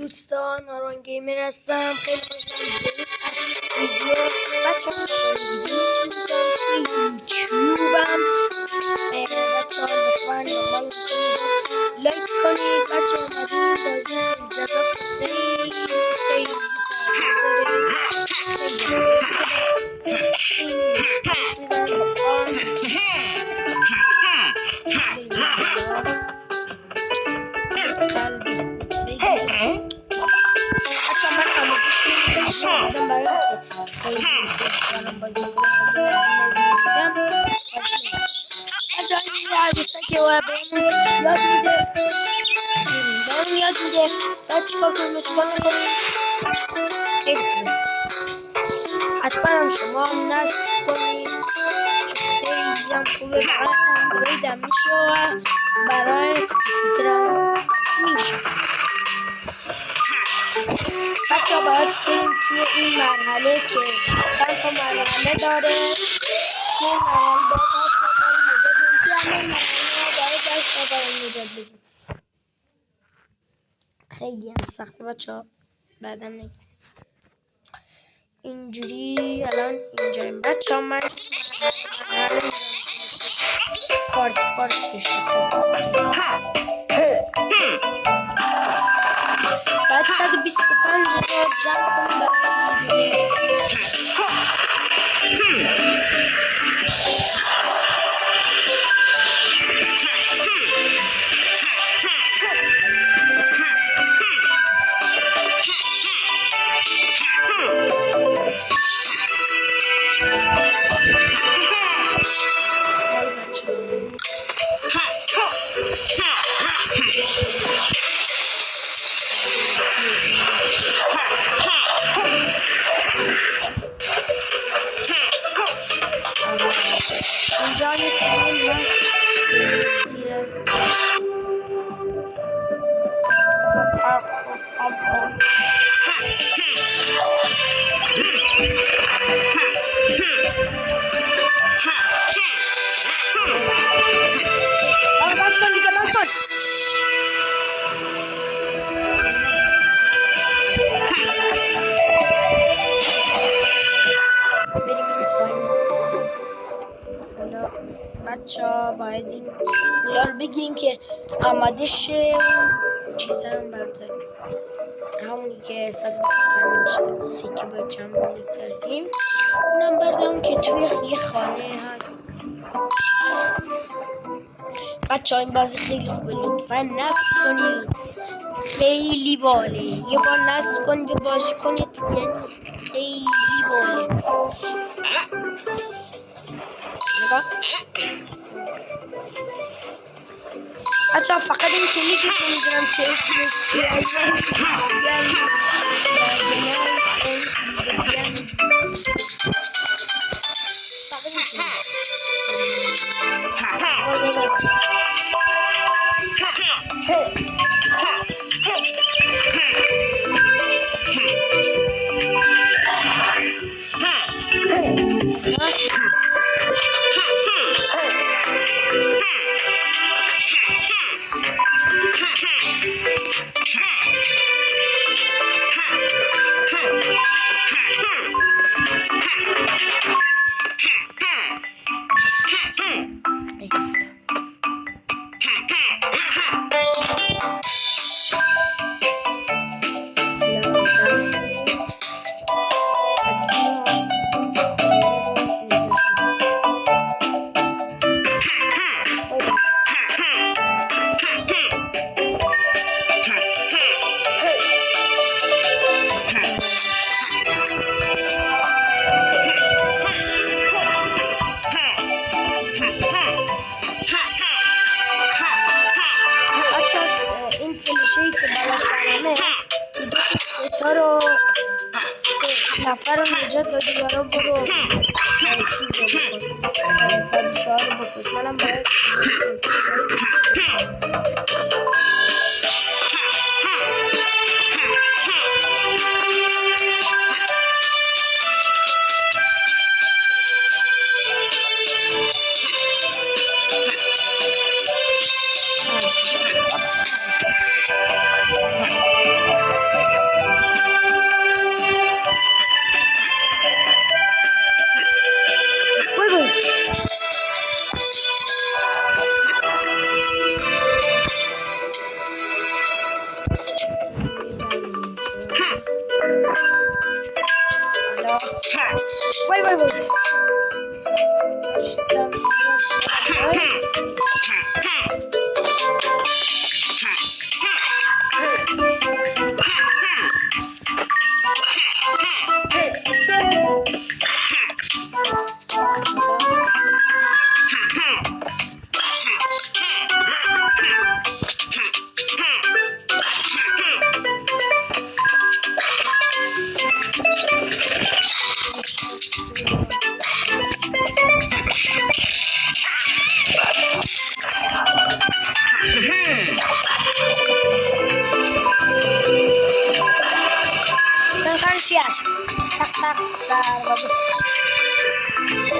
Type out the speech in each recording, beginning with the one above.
دوستان، آران گیمر هستم. خیلی خوشحالم ویدیو بچه ها یوتیوبم. بچه ها لطفا دنبال کنید، لایک کنید. بچه ها اومدیم بازی جذاب خیلی یاد میده بعد چیکار کنیم چیکار نکنیم. حتما هم شما هم نصب کنید، خیلی هم خوبه. برای اندروید هم میشه و برای کامپیوتر هم میشه. بچه ها باید بریم توی این مرحله که چند تا مرحله داره. توی این مرحله باید 8 نفر نجات بدیم. توی همه مرحله باید 8 نفر نجات بدیم. خیلی هم سخته بچه ها، بعدم نگیم. اینجوری الان اینجاییم بچه ها. من پارت بشه بعد 125 رو جمع کنیم برای اینجا یک کامل هست زیر است. بس کن دیگه، بس کن. بچه ها باید این پولا رو بگیریم که آماده شه. چیزا هم برداریم، همونی که 125 سکه باید جمع کردیم اونم برداریم که توی یه خانه هست. بچه ها این بازی خیلی خوبه، لطفا نصب کنید، خیلی باله. یه بار نصب کنید و بازی کنید، یعنی خیلی باله. نگاه بچه ها، فقط این کلیکش رو میدونم که اسمش چیه. رو 3 نفر رو نجات دادی، برا برو پادشاه رو بکش. منم باید Vay vay vay. İşte tak tak tak bagus.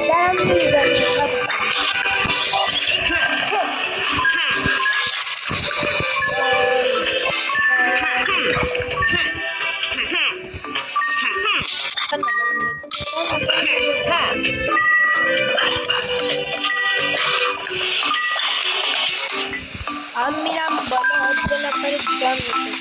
Jangan mengganggu. Amiram bana adına karıp gelmeyecek.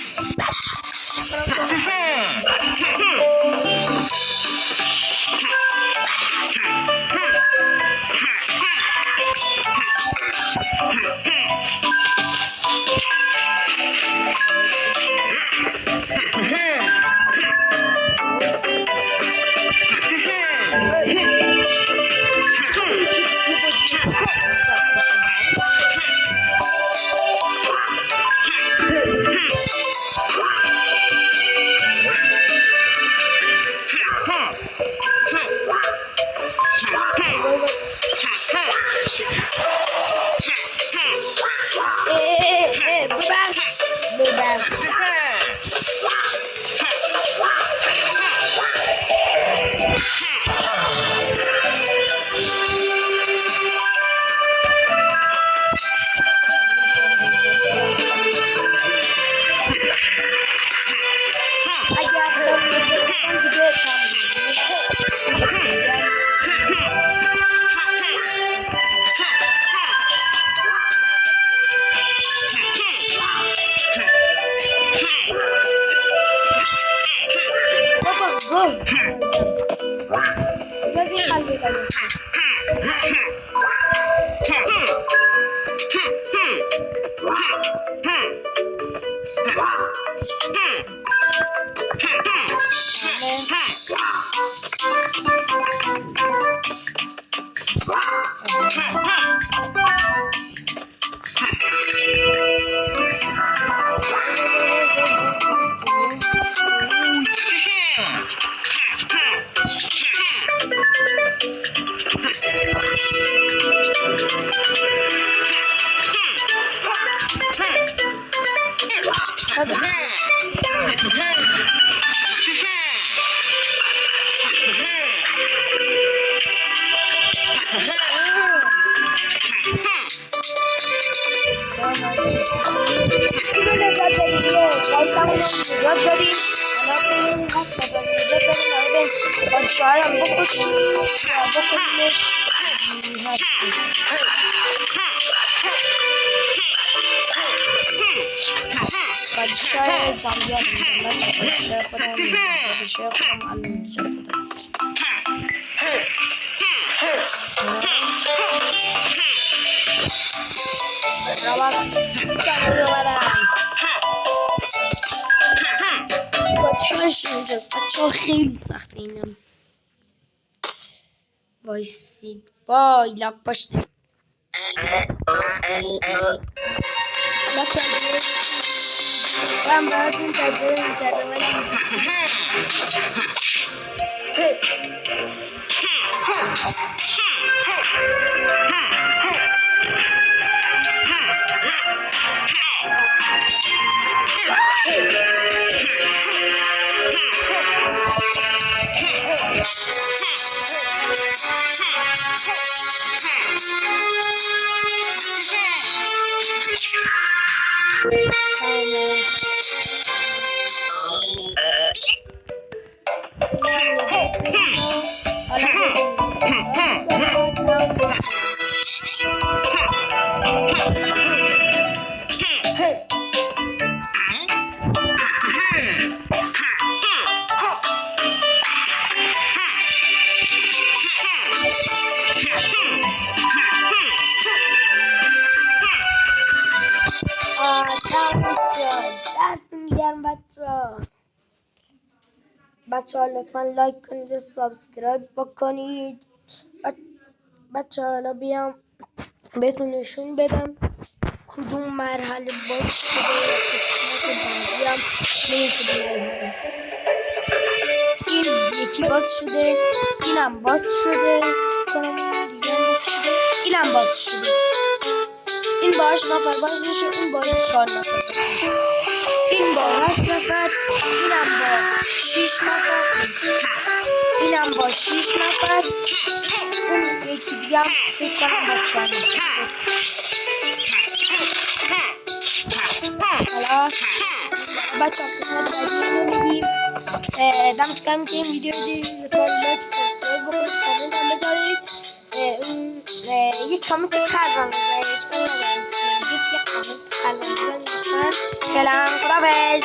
Padişah zambiya padişah falan padişah falan anlayacağım. Rabat tanrılara. Padişah şimdi çok iyi sahteyim. Vay lak başta. Ben bazı tercihlerim بچه ها لطفا لایک کنید و سابسکرایب بکنید. بچه ها حالا بیام بهتون نشون بدم کدوم مرحله باز شده یا قسمت بعدی هم این کدوم مرحله. این یکی باز شده، اینم باز شده، اینم باز شده. این با 8 نفر باز میشه، این با 4 نفر باز میشه. این با 8 نفر، اینم با 6 نفر، اینم با 6 نفر، اون یکی دیگه هم فکر کنم با 4 نفر. حالا بچه ها قسمت بعدی رو میگیم. دمت گرم که این ویدیو دیدید. لطفا لایک سابسکرایب بکنید، کامنت هم بذارید. یک کامنت قلبم بذارید، اشکال نداره. یک کامنت قلبم بذارید لطفا. فعلا خداحافظ.